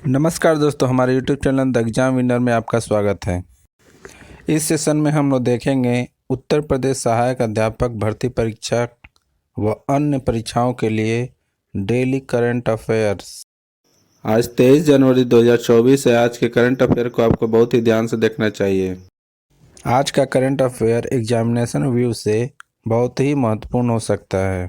नमस्कार दोस्तों, हमारे YouTube channel the exam winner में आपका स्वागत है। इस सेशन में हम लोग देखेंगे उत्तर प्रदेश सहायक अध्यापक भर्ती परीक्षा व अन्य परीक्षाओं के लिए डेली करंट अफेयर्स। आज 23 जनवरी 2024 है। आज के करंट अफेयर को आपको बहुत ही ध्यान से देखना चाहिए। आज का करंट अफेयर एग्जामिनेशन व्यू से बहुत ही महत्वपूर्ण हो सकता है।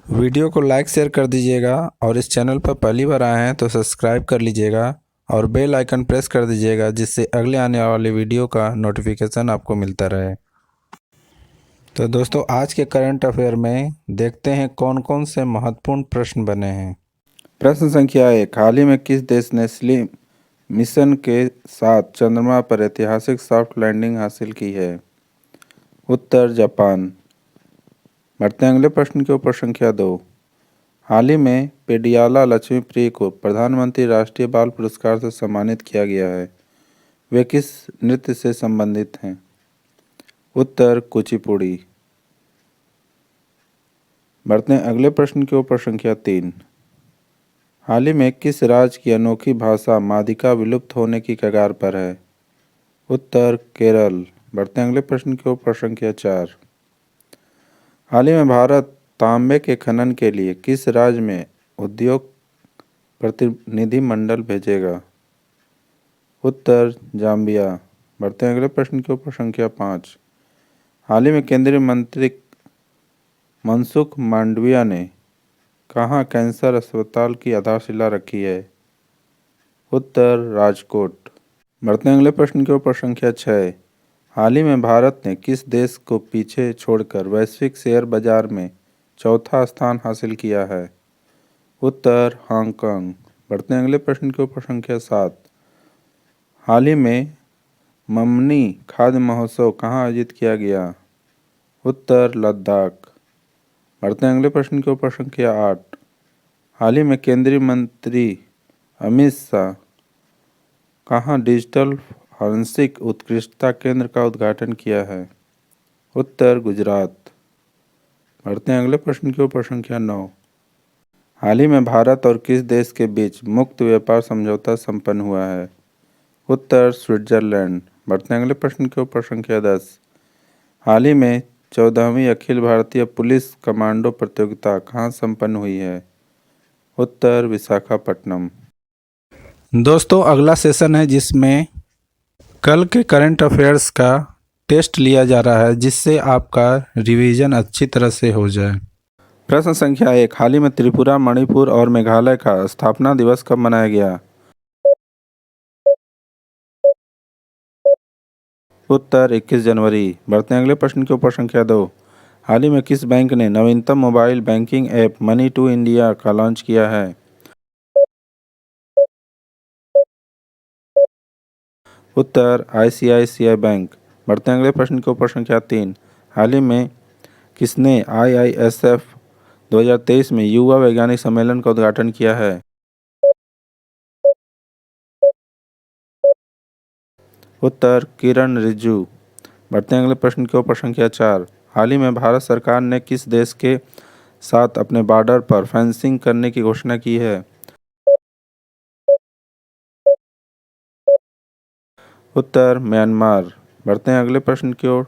वीडियो को लाइक शेयर कर दीजिएगा और इस चैनल पर पहली बार आए हैं तो सब्सक्राइब कर लीजिएगा और बेल आइकन प्रेस कर दीजिएगा, जिससे अगले आने वाले वीडियो का नोटिफिकेशन आपको मिलता रहे। तो दोस्तों, आज के करंट अफेयर में देखते हैं कौन कौन से महत्वपूर्ण प्रश्न बने हैं। प्रश्न संख्या 1, हाल ही में किस देश ने स्लिम मिशन के साथ चंद्रमा पर ऐतिहासिक सॉफ्ट लैंडिंग हासिल की है? उत्तर जापान। बढ़ते हैं अगले प्रश्न के ऊपर। संख्या 2, हाल ही में पेडियाला लक्ष्मीप्रिय को प्रधानमंत्री राष्ट्रीय बाल पुरस्कार से सम्मानित किया गया है। वे किस नृत्य से संबंधित हैं? उत्तर कुचिपुड़ी। बढ़ते हैं अगले प्रश्न के ऊपर। संख्या 3, हाल ही में किस राज्य की अनोखी भाषा मादिका विलुप्त होने की कगार पर है? उत्तर केरल। बढ़ते हैं अगले प्रश्न के ऊपर। संख्या 4, हाल ही में भारत तांबे के खनन के लिए किस राज्य में उद्योग प्रतिनिधिमंडल भेजेगा? उत्तर जाम्बिया। बढ़ते हैं अगले प्रश्न के ऊपर। संख्या 5, हाल ही में केंद्रीय मंत्री मनसुख मांडविया ने कहाँ कैंसर अस्पताल की आधारशिला रखी है? उत्तर राजकोट। बढ़ते हैं अगले प्रश्न के ऊपर। संख्या 6, हाल ही में भारत ने किस देश को पीछे छोड़कर वैश्विक शेयर बाजार में चौथा स्थान हासिल किया है? उत्तर हांगकांग। बढ़ते हैं अगले प्रश्न के ऊपर। संख्या 7, हाल ही में ममनी खाद्य महोत्सव कहाँ आयोजित किया गया? उत्तर लद्दाख। बढ़ते हैं अगले प्रश्न के ऊपर। संख्या 8, हाल ही में केंद्रीय मंत्री अमित शाह कहाँ डिजिटल फॉरेंसिक उत्कृष्टता केंद्र का उद्घाटन किया है? उत्तर गुजरात। बढ़ते हैं अगले प्रश्न के ऊपर। संख्या 9, हाल ही में भारत और किस देश के बीच मुक्त व्यापार समझौता संपन्न हुआ है? उत्तर स्विट्जरलैंड। बढ़ते हैं अगले प्रश्न के ऊपर। संख्या 10, हाल ही में 14वीं अखिल भारतीय पुलिस कमांडो प्रतियोगिता कहाँ संपन्न हुई है? उत्तर विशाखापट्टनम। दोस्तों, अगला सेशन है जिसमें कल के करंट अफेयर्स का टेस्ट लिया जा रहा है, जिससे आपका रिवीजन अच्छी तरह से हो जाए। प्रश्न संख्या 1, हाल ही में त्रिपुरा, मणिपुर और मेघालय का स्थापना दिवस कब मनाया गया? उत्तर 21 जनवरी। बढ़ते हैं अगले प्रश्न के ऊपर। संख्या 2, हाल ही में किस बैंक ने नवीनतम mobile banking app money to India का लॉन्च किया है? उत्तर ICICI बैंक। बढ़ते हैं अगले प्रश्न के ऊपर। संख्या 3, हाल ही में किसने IISF 2023 में युवा वैज्ञानिक सम्मेलन का उद्घाटन किया है? उत्तर किरण रिजिजू। बढ़ते हैं अगले प्रश्न के ऊपर। संख्या 4, हाल ही में भारत सरकार ने किस देश के साथ अपने बॉर्डर पर फेंसिंग करने की घोषणा की है? उत्तर म्यांमार। बढ़ते हैं अगले प्रश्न की ओर।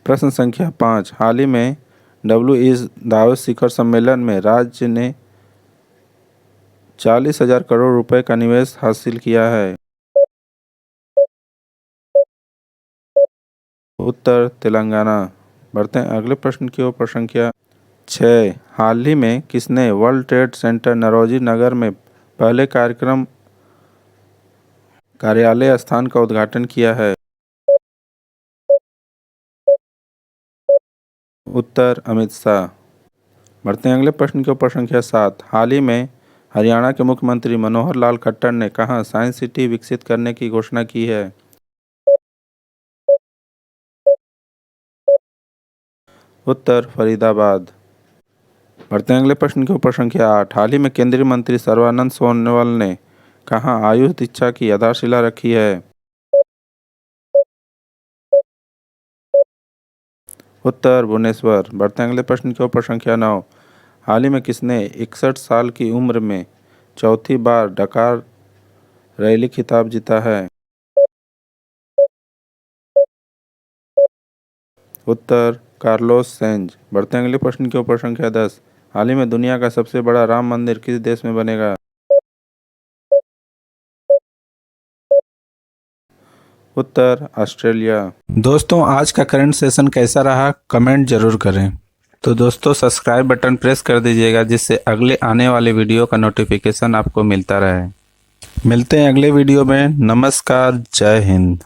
प्रश्न संख्या 5, हाल ही में दावोस शिखर सम्मेलन में राज्य ने 40,000 करोड़ रुपए का निवेश हासिल किया है? उत्तर तेलंगाना। बढ़ते हैं अगले प्रश्न की ओर। संख्या 6, हाल ही में किसने वर्ल्ड ट्रेड सेंटर नरोजी नगर में पहले कार्यालय स्थान का उद्घाटन किया है? उत्तर अमित शाह। बढ़ते हैं अगले प्रश्न के ऊपर। संख्या 7, हाल ही में हरियाणा के मुख्यमंत्री मनोहर लाल खट्टर ने कहाँ साइंस सिटी विकसित करने की घोषणा की है? उत्तर फरीदाबाद। बढ़ते हैं अगले प्रश्न के ऊपर। संख्या 8, हाल ही में केंद्रीय मंत्री सर्बानंद सोनोवाल ने कहाँ आयुष दीक्षा की आधारशिला रखी है? उत्तर भुवनेश्वर। बढ़ते हैं अगले प्रश्न के ऊपर। संख्या 9, हाल ही में किसने 61 साल की उम्र में चौथी बार डकार रैली खिताब जीता है? उत्तर कार्लोस सैंज। बढ़ते हैं अगले प्रश्न के ऊपर। संख्या 10। हाल ही में दुनिया का सबसे बड़ा राम मंदिर किस देश में बनेगा? उत्तर ऑस्ट्रेलिया। दोस्तों, आज का करंट सेशन कैसा रहा कमेंट जरूर करें। तो दोस्तों, सब्सक्राइब बटन प्रेस कर दीजिएगा जिससे अगले आने वाले वीडियो का नोटिफिकेशन आपको मिलता रहे। मिलते हैं अगले वीडियो में। नमस्कार, जय हिंद।